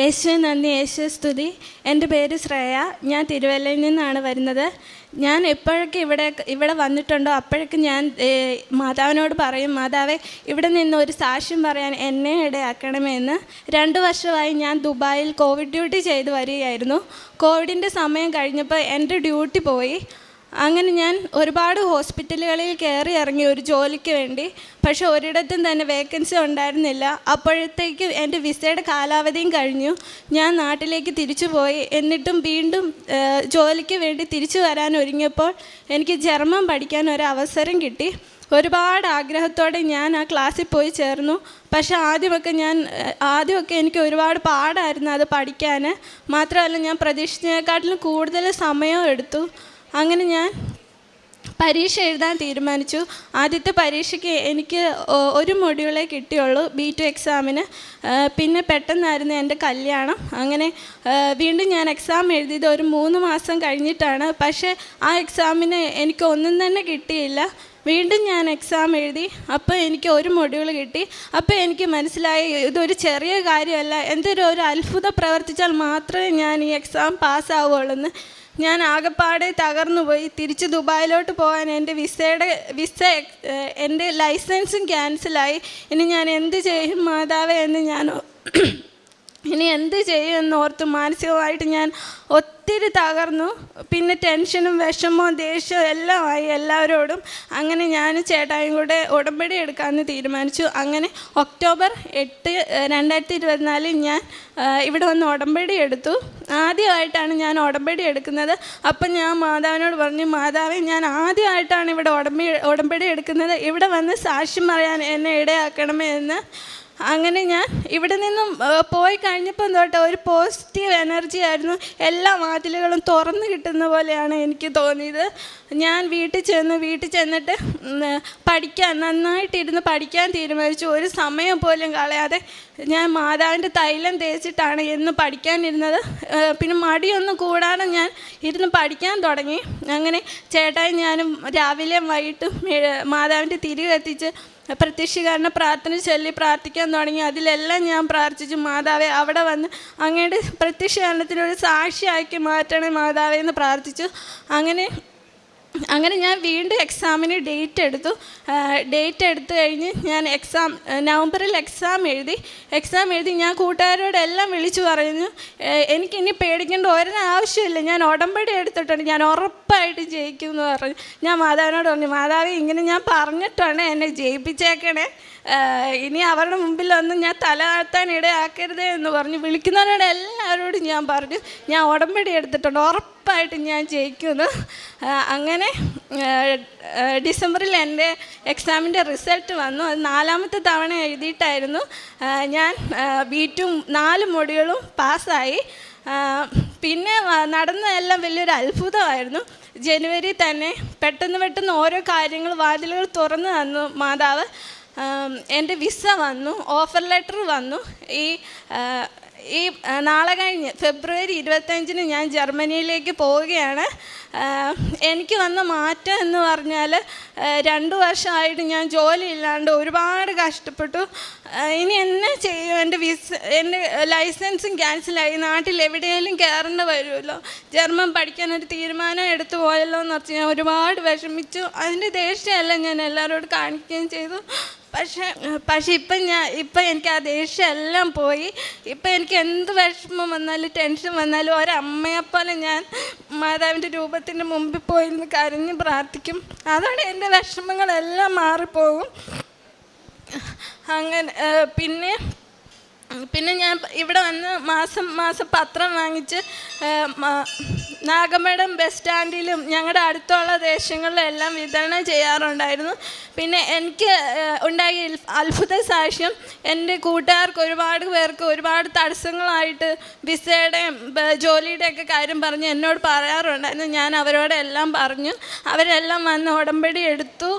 യേശുവെ നന്ദി, യേശുവെ സ്തുതി. എൻ്റെ പേര് ശ്രേയ. ഞാൻ തിരുവല്ലയിൽ നിന്നാണ് വരുന്നത്. ഞാൻ എപ്പോഴൊക്കെ ഇവിടെ വന്നിട്ടുണ്ടോ അപ്പോഴൊക്കെ ഞാൻ മാതാവിനോട് പറയും, മാതാവേ ഇവിടെ നിന്ന് ഒരു സാക്ഷ്യം പറയാൻ എന്നെ ഇടയാക്കണമെന്ന്. 2 വർഷമായി ഞാൻ ദുബായിൽ കോവിഡ് ഡ്യൂട്ടി ചെയ്ത് വരികയായിരുന്നു. കോവിഡിൻ്റെ സമയം കഴിഞ്ഞപ്പോൾ എൻ്റെ ഡ്യൂട്ടി പോയി. അങ്ങനെ ഞാൻ ഒരുപാട് ഹോസ്പിറ്റലുകളിൽ കയറി ഇറങ്ങി ഒരു ജോലിക്ക് വേണ്ടി. പക്ഷെ ഒരിടത്തും തന്നെ വേക്കൻസി ഉണ്ടായിരുന്നില്ല. അപ്പോഴത്തേക്ക് എൻ്റെ വിസയുടെ കാലാവധിയും കഴിഞ്ഞു. ഞാൻ നാട്ടിലേക്ക് തിരിച്ചു പോയി. എന്നിട്ടും വീണ്ടും ജോലിക്ക് വേണ്ടി തിരിച്ചു വരാൻ ഒരുങ്ങിയപ്പോൾ എനിക്ക് ജർമ്മൻ പഠിക്കാൻ ഒരു അവസരം കിട്ടി. ഒരുപാട് ആഗ്രഹത്തോടെ ഞാൻ ആ ക്ലാസ്സിൽ പോയി ചേർന്നു. പക്ഷേ ആദ്യമൊക്കെ എനിക്ക് ഒരുപാട് പാടായിരുന്നു അത് പഠിക്കാൻ. മാത്രമല്ല ഞാൻ പ്രതീക്ഷിച്ചതിനെക്കാട്ടിലും കൂടുതൽ സമയം എടുത്തു. അങ്ങനെ ഞാൻ പരീക്ഷ എഴുതാൻ തീരുമാനിച്ചു. ആദ്യത്തെ പരീക്ഷയ്ക്ക് എനിക്ക് ഒരു മൊഡ്യൂളേ കിട്ടിയുള്ളൂ, B2 എക്സാമിന്. പിന്നെ പെട്ടെന്നായിരുന്നു എൻ്റെ കല്യാണം. അങ്ങനെ വീണ്ടും ഞാൻ എക്സാം എഴുതിയത് ഒരു 3 മാസം കഴിഞ്ഞിട്ടാണ്. പക്ഷേ ആ എക്സാമിന് എനിക്ക് ഒന്നും തന്നെ കിട്ടിയില്ല. വീണ്ടും ഞാൻ എക്സാം എഴുതി. അപ്പോൾ എനിക്ക് ഒരു മൊഡ്യൂൾ കിട്ടി. അപ്പോൾ എനിക്ക് മനസ്സിലായി ഇതൊരു ചെറിയ കാര്യമല്ല, എന്തൊരു അത്ഭുതം പ്രവർത്തിച്ചാൽ മാത്രമേ ഞാൻ ഈ എക്സാം പാസ്സാവുകയുള്ളൂ എന്ന്. ഞാൻ ആകെപ്പാടെ തകർന്നു പോയി. തിരിച്ച് ദുബായിലോട്ട് പോകാൻ എൻ്റെ ലൈസൻസും ക്യാൻസലായി. ഇനി ഞാൻ എന്ത് ചെയ്യും മാതാവേ ഇനി എന്ത് ചെയ്യുമെന്ന് ഓർത്ത് മാനസികമായിട്ട് ഞാൻ ഒത്തിരി തകർന്നു. പിന്നെ ടെൻഷനും വിഷമവും ദേഷ്യവും എല്ലാം ആയി എല്ലാവരോടും. അങ്ങനെ ഞാൻ ചേട്ടായും കൂടെ ഉടമ്പടി എടുക്കാമെന്ന് തീരുമാനിച്ചു. അങ്ങനെ ഒക്ടോബർ 8, 2024 ഞാൻ ഇവിടെ വന്ന് ഉടമ്പടി എടുത്തു. ആദ്യമായിട്ടാണ് ഞാൻ ഉടമ്പടി എടുക്കുന്നത്. അപ്പം ഞാൻ മാതാവിനോട് പറഞ്ഞു, മാതാവേ ഞാൻ ആദ്യമായിട്ടാണ് ഇവിടെ ഉടമ്പടി എടുക്കുന്നത്, ഇവിടെ വന്ന് സാക്ഷ്യം പറയാൻ എന്നെ ഇടയാക്കണമേ എന്ന്. അങ്ങനെ ഞാൻ ഇവിടെ നിന്നും പോയി കഴിഞ്ഞപ്പോൾ തൊട്ട് ഒരു പോസിറ്റീവ് എനർജി ആയിരുന്നു. എല്ലാ വാതിലുകളും തുറന്നു കിട്ടുന്ന പോലെയാണ് എനിക്ക് തോന്നിയത്. ഞാൻ വീട്ടിൽ ചെന്നിട്ട് നന്നായിട്ടിരുന്ന് പഠിക്കാൻ തീരുമാനിച്ചു. ഒരു സമയം പോലും കളയാതെ ഞാൻ മാതാവിൻ്റെ തൈലം തേച്ചിട്ടാണ് എന്ന് പഠിക്കാനിരുന്നത്. പിന്നെ മടിയൊന്നും കൂടാതെ ഞാൻ ഇരുന്ന് പഠിക്കാൻ തുടങ്ങി. അങ്ങനെ ചേട്ടായി ഞാനും രാവിലെയും വൈകിട്ടും മാതാവിൻ്റെ തിരി കത്തിച്ച് പ്രത്യക്ഷീകരണ പ്രാർത്ഥന ചൊല്ലി പ്രാർത്ഥിക്കാൻ തുടങ്ങി. അതിലെല്ലാം ഞാൻ പ്രാർത്ഥിച്ചു, മാതാവേ അവിടെ വന്ന് അങ്ങയുടെ പ്രത്യക്ഷീകരണത്തിനൊരു സാക്ഷിയാക്കി മാറ്റണേ മാതാവേ എന്ന് പ്രാർത്ഥിച്ചു. അങ്ങനെ ഞാൻ വീണ്ടും എക്സാമിന് ഡേറ്റ് എടുത്തു കഴിഞ്ഞ് ഞാൻ നവംബറിൽ എക്സാം എഴുതി. ഞാൻ കൂട്ടുകാരോടെല്ലാം വിളിച്ചു പറഞ്ഞു, എനിക്കിനി പേടിക്കേണ്ട ഒരാവശ്യമില്ല, ഞാൻ ഉടമ്പടി എടുത്തിട്ടുണ്ട്, ഞാൻ ഉറപ്പായിട്ട് ജയിക്കും എന്ന് പറഞ്ഞു. ഞാൻ മാതാവിനോട് പറഞ്ഞു, മാതാവേ ഇങ്ങനെ ഞാൻ പറഞ്ഞിട്ടാണ് എന്നെ ജയിപ്പിച്ചേക്കണേ, ഇനി അവരുടെ മുമ്പിലൊന്നും ഞാൻ തല താഴ്ത്താൻ ഇടയാക്കരുതേ എന്ന് പറഞ്ഞു. വിളിക്കുന്നവരോട് എല്ലാവരോടും ഞാൻ പറഞ്ഞു, ഞാൻ ഉടമ്പടി എടുത്തിട്ടുണ്ട്, ഉറപ്പായിട്ട് ഞാൻ ജയിക്കുമെന്ന്. അങ്ങനെ ഡിസംബറിൽ എൻ്റെ എക്സാമിൻ്റെ റിസൾട്ട് വന്നു. അത് 4ാമത്തെ തവണ എഴുതിയിട്ടായിരുന്നു. ഞാൻ B2 4 മൊഡ്യൂളും പാസ്സായി. പിന്നെ നടന്നതെല്ലാം വലിയൊരു അത്ഭുതമായിരുന്നു. ജനുവരി തന്നെ പെട്ടെന്ന് ഓരോ വാതിലുകൾ തുറന്നു തന്നു മാതാവ്. എൻ്റെ വിസ വന്നു, ഓഫർ ലെറ്റർ വന്നു. ഈ നാളെ കഴിഞ്ഞ് ഫെബ്രുവരി 25 ഞാൻ ജർമ്മനിയിലേക്ക് പോവുകയാണ്. എനിക്ക് വന്ന മാറ്റം എന്ന് പറഞ്ഞാൽ 2 വർഷമായിട്ട് ഞാൻ ജോലി ഇല്ലാണ്ട് ഒരുപാട് കഷ്ടപ്പെട്ടു. ഇനി എന്നെ ചെയ്യും, എൻ്റെ ലൈസൻസും ക്യാൻസലായി. നാട്ടിൽ എവിടെയെങ്കിലും കയറേണ്ടി വരുമല്ലോ, ജർമ്മൻ പഠിക്കാൻ ഒരു തീരുമാനം എടുത്തു പോയല്ലോ എന്ന് പറഞ്ഞ് ഞാൻ ഒരുപാട് വിഷമിച്ചു. അതിൻ്റെ ദേഷ്യമല്ല ഞാൻ എല്ലാവരോടും കാണിക്കുകയും ചെയ്തു. പക്ഷേ ഇപ്പം എനിക്ക് ആ ദേഷ്യമെല്ലാം പോയി. ഇപ്പം എനിക്ക് എന്ത് വിഷമം വന്നാലും ടെൻഷൻ വന്നാലും ഒരമ്മയെപ്പോലെ ഞാൻ മാതാവിൻ്റെ രൂപത്തിൻ്റെ മുമ്പിൽ പോയിരുന്ന് കരഞ്ഞ് പ്രാർത്ഥിക്കും. അതോടെ എൻ്റെ വിഷമങ്ങളെല്ലാം മാറിപ്പോകും. അങ്ങനെ പിന്നെ ഞാൻ ഇവിടെ വന്ന് മാസം പത്രം വാങ്ങിച്ച് നാഗമഠം ബസ് സ്റ്റാൻഡിലും ഞങ്ങളുടെ അടുത്തുള്ള ദേശങ്ങളിലെല്ലാം വിതരണം ചെയ്യാറുണ്ടായിരുന്നു. പിന്നെ എനിക്ക് ഉണ്ടായ അത്ഭുത സാക്ഷ്യം, എൻ്റെ കൂട്ടുകാർക്ക് ഒരുപാട് പേർക്ക് ഒരുപാട് തടസ്സങ്ങളായിട്ട് വിസയുടെയും ജോലിയുടെയൊക്കെ കാര്യം പറഞ്ഞ് എന്നോട് പറയാറുണ്ടായിരുന്നു. ഞാൻ അവരോടെല്ലാം പറഞ്ഞു. അവരെല്ലാം വന്ന് ഉടമ്പടി എടുത്തു.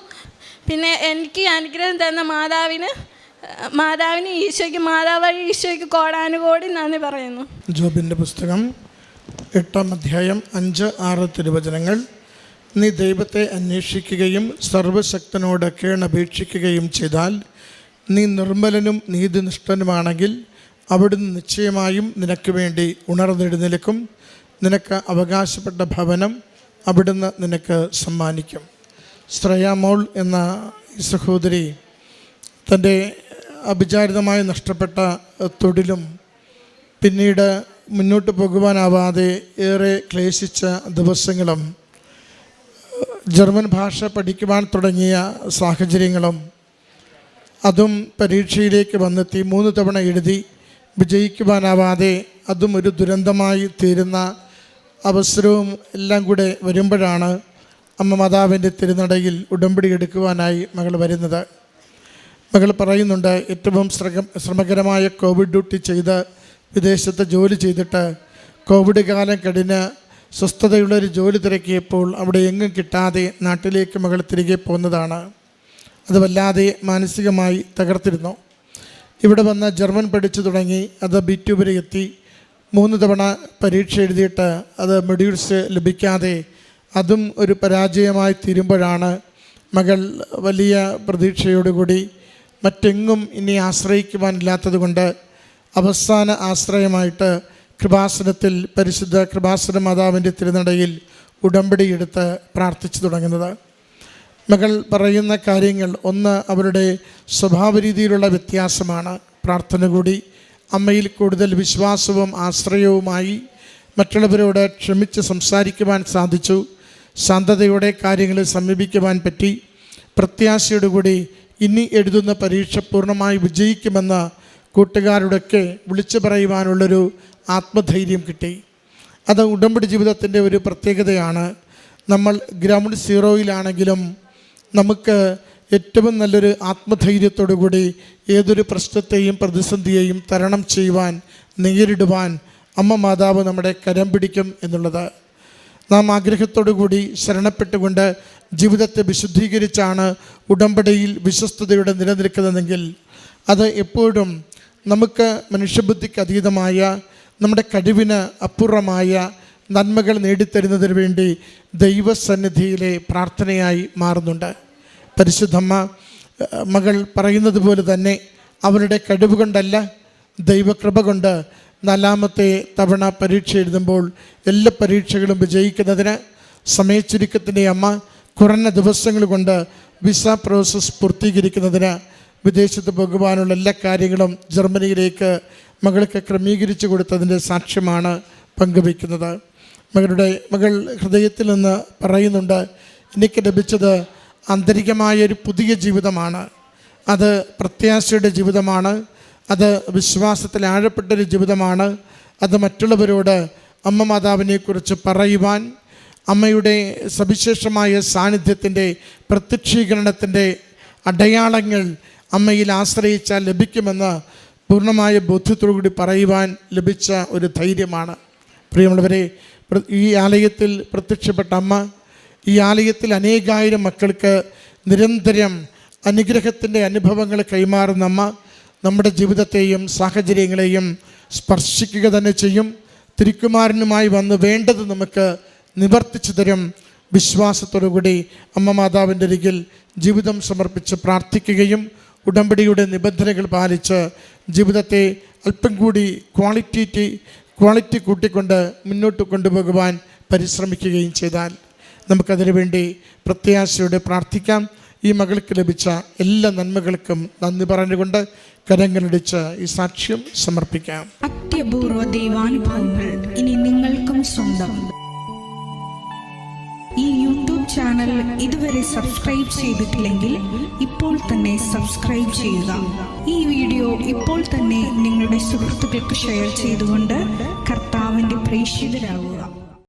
പിന്നെ എനിക്ക് അനുഗ്രഹം തന്ന മാതാവിന് ഈശോയ്ക്ക് കോടാനുകോടി നന്ദി പറയുന്നു. ജോബിൻ്റെ പുസ്തകം 8-ാം അധ്യായം 5-6 തിരുവചനങ്ങൾ. നീ ദൈവത്തെ അന്വേഷിക്കുകയും സർവശക്തനോട് കേണപേക്ഷിക്കുകയും ചെയ്താൽ, നീ നിർമ്മലനും നീതിനിഷ്ഠനുമാണെങ്കിൽ അവിടുന്ന് നിശ്ചയമായും നിനക്ക് വേണ്ടി ഉണർന്നെഴുന്നേൽക്കും. നിനക്ക് അവകാശപ്പെട്ട ഭവനം അവിടുന്ന് നിനക്ക് സമ്മാനിക്കും. ശ്രേയാമോൾ എന്ന ഈ സഹോദരി തൻ്റെ അവിചാരിതമായി നഷ്ടപ്പെട്ട തൊഴിലും പിന്നീട് മുന്നോട്ട് പോകുവാനാവാതെ ഏറെ ക്ലേശിച്ച ദിവസങ്ങളും ജർമ്മൻ ഭാഷ പഠിക്കുവാൻ തുടങ്ങിയ സാഹചര്യങ്ങളും അതും പരീക്ഷയിലേക്ക് വന്നെത്തി 3 തവണ എഴുതി വിജയിക്കുവാനാവാതെ അതും ഒരു ദുരന്തമായി തീരുന്ന അവസരവും എല്ലാം കൂടെ വരുമ്പോഴാണ് അമ്മ മാതാവിൻ്റെ തിരുനടയിൽ ഉടമ്പടി എടുക്കുവാനായി മകൾ വരുന്നത്. മകൾ പറയുന്നുണ്ട്, ഏറ്റവും ശ്രമകരമായ കോവിഡ് ഡ്യൂട്ടി ചെയ്ത് വിദേശത്ത് ജോലി ചെയ്തിട്ട് കോവിഡ് കാലം കഴിഞ്ഞ് സ്വസ്ഥതയുള്ളൊരു ജോലി തിരക്കിയപ്പോൾ അവിടെ എങ്ങും കിട്ടാതെ നാട്ടിലേക്ക് മകൾ തിരികെ പോകുന്നതാണ്. അത് വല്ലാതെ മാനസികമായി തകർത്തിരുന്നു. ഇവിടെ വന്ന് ജർമ്മൻ പഠിച്ചു തുടങ്ങി, അത് B2 വരെ എത്തി. 3 തവണ പരീക്ഷ എഴുതിയിട്ട് അത് മൊഡ്യൂൾസ് ലഭിക്കാതെ അതും ഒരു പരാജയമായി തീരുമ്പോഴാണ് മകൾ വലിയ പ്രതീക്ഷയോടുകൂടി മറ്റെങ്ങും ഇനി ആശ്രയിക്കുവാനില്ലാത്തത് കൊണ്ട് അവസാന ആശ്രയമായിട്ട് കൃപാസനത്തിൽ പരിശുദ്ധ കൃപാസന മാതാവിൻ്റെ തിരുനടയിൽ ഉടമ്പടി എടുത്ത് പ്രാർത്ഥിച്ചു തുടങ്ങുന്നത്. മകൾ പറയുന്ന കാര്യങ്ങൾ, ഒന്ന് അവരുടെ സ്വഭാവ രീതിയിലുള്ള വ്യത്യാസമാണ്. പ്രാർത്ഥന കൂടി അമ്മയിൽ കൂടുതൽ വിശ്വാസവും ആശ്രയവുമായി മറ്റുള്ളവരോട് ക്ഷമിച്ച് സംസാരിക്കുവാൻ സാധിച്ചു. ശാന്തതയോടെ കാര്യങ്ങളെ സമീപിക്കുവാൻ പറ്റി. പ്രത്യാശയോടുകൂടി ഇനി എഴുതുന്ന പരീക്ഷ പൂർണ്ണമായി വിജയിക്കുമെന്ന് കൂട്ടുകാരോടൊക്കെ വിളിച്ചു പറയുവാനുള്ളൊരു ആത്മധൈര്യം കിട്ടി. അത് ഉടമ്പടി ജീവിതത്തിൻ്റെ ഒരു പ്രത്യേകതയാണ്. നമ്മൾ ഗ്രൗണ്ട് സീറോയിലാണെങ്കിലും നമുക്ക് ഏറ്റവും നല്ലൊരു ആത്മധൈര്യത്തോടു കൂടി ഏതൊരു പ്രശ്നത്തെയും പ്രതിസന്ധിയെയും തരണം ചെയ്യുവാൻ, നേരിടുവാൻ അമ്മ മാതാവ് നമ്മുടെ കരം പിടിക്കും എന്നുള്ളത്. നാം ആഗ്രഹത്തോടു കൂടി ശരണപ്പെട്ടുകൊണ്ട് ജീവിതത്തെ വിശുദ്ധീകരിച്ചാണ് ഉടമ്പടിയിൽ വിശ്വസ്തയോടെ നിലനിൽക്കുന്നതെങ്കിൽ അത് എപ്പോഴും നമുക്ക് മനുഷ്യബുദ്ധിക്ക് അതീതമായ, നമ്മുടെ കഴിവിന് അപ്പുറമായ നന്മകൾ നേടിത്തരുന്നതിന് വേണ്ടി ദൈവസന്നിധിയിലെ പ്രാർത്ഥനയായി മാറുന്നുണ്ട്. പരിശുദ്ധമ്മ മകൾ പറയുന്നത് പോലെ തന്നെ അവരുടെ കഴിവ് കൊണ്ടല്ല, ദൈവകൃപ കൊണ്ട് 4ാമത്തെ തവണ പരീക്ഷ എഴുതുമ്പോൾ എല്ലാ പരീക്ഷകളും വിജയിക്കുന്നതിന് സമയച്ചുരുക്കത്തിൻ്റെ അമ്മ കുറഞ്ഞ ദിവസങ്ങൾ കൊണ്ട് വിസ പ്രോസസ്സ് പൂർത്തീകരിക്കുന്നതിന് വിദേശത്ത് പോകുവാനുള്ള എല്ലാ കാര്യങ്ങളും ജർമ്മനിയിലേക്ക് മകൾക്ക് ക്രമീകരിച്ചു കൊടുത്തതിൻ്റെ സാക്ഷ്യമാണ് പങ്കുവയ്ക്കുന്നത്. മകൾ ഹൃദയത്തിൽ നിന്ന് പറയുന്നുണ്ട്, എനിക്ക് ലഭിച്ചത് ആന്തരികമായൊരു പുതിയ ജീവിതമാണ്. അത് പ്രത്യാശയുടെ ജീവിതമാണ്. അത് വിശ്വാസത്തിൽ ആഴപ്പെട്ടൊരു ജീവിതമാണ്. അത് മറ്റുള്ളവരോട് അമ്മ മാതാവിനെക്കുറിച്ച് പറയുവാൻ, അമ്മയുടെ സവിശേഷമായ സാന്നിധ്യത്തിൻ്റെ പ്രത്യക്ഷീകരണത്തിൻ്റെ അടയാളങ്ങൾ അമ്മയിൽ ആശ്രയിച്ചാൽ ലഭിക്കുമെന്ന് പൂർണ്ണമായ ബോധ്യത്തോടുകൂടി പറയുവാൻ ലഭിച്ച ഒരു ധൈര്യമാണ്. പ്രിയമുള്ളവരെ, ഈ ആലയത്തിൽ പ്രത്യക്ഷപ്പെട്ട അമ്മ ഈ ആലയത്തിൽ അനേകായിരം മക്കൾക്ക് നിരന്തരം അനുഗ്രഹത്തിൻ്റെ അനുഭവങ്ങൾ കൈമാറുന്ന അമ്മ നമ്മുടെ ജീവിതത്തെയും സാഹചര്യങ്ങളെയും സ്പർശിക്കുക തന്നെ ചെയ്യും. തിരുക്കുമാരനുമായി വന്ന് വേണ്ടത് നമുക്ക് നിവർത്തിച്ചു തരും. വിശ്വാസത്തോടുകൂടി അമ്മ മാതാവിൻ്റെ അരികിൽ ജീവിതം സമർപ്പിച്ച് പ്രാർത്ഥിക്കുകയും ഉടമ്പടിയുടെ നിബന്ധനകൾ പാലിച്ച് ജീവിതത്തെ അല്പം കൂടി ക്വാളിറ്റി കൂട്ടിക്കൊണ്ട് മുന്നോട്ട് കൊണ്ടുപോകുവാൻ പരിശ്രമിക്കുകയും ചെയ്താൽ നമുക്കതിനു വേണ്ടി പ്രത്യാശയോടെ പ്രാർത്ഥിക്കാം. ഈ മകൾക്ക് ലഭിച്ച എല്ലാ നന്മകൾക്കും നന്ദി പറഞ്ഞുകൊണ്ട് കരങ്ങളടിച്ച് ഈ സാക്ഷ്യം സമർപ്പിക്കാം. അത്യപൂർവ ദൈവാനുഭവങ്ങൾ ഇനി നിങ്ങൾക്കും സ്വന്തം. ഈ യൂട്യൂബ് ചാനൽ ഇതുവരെ സബ്സ്ക്രൈബ് ചെയ്തിട്ടില്ലെങ്കിൽ ഇപ്പോൾ തന്നെ സബ്സ്ക്രൈബ് ചെയ്യുക. ഈ വീഡിയോ ഇപ്പോൾ തന്നെ നിങ്ങളുടെ സുഹൃത്തുക്കൾക്ക് ഷെയർ ചെയ്തുകൊണ്ട് കർത്താവിൻ്റെ പ്രേക്ഷിതരാകുക.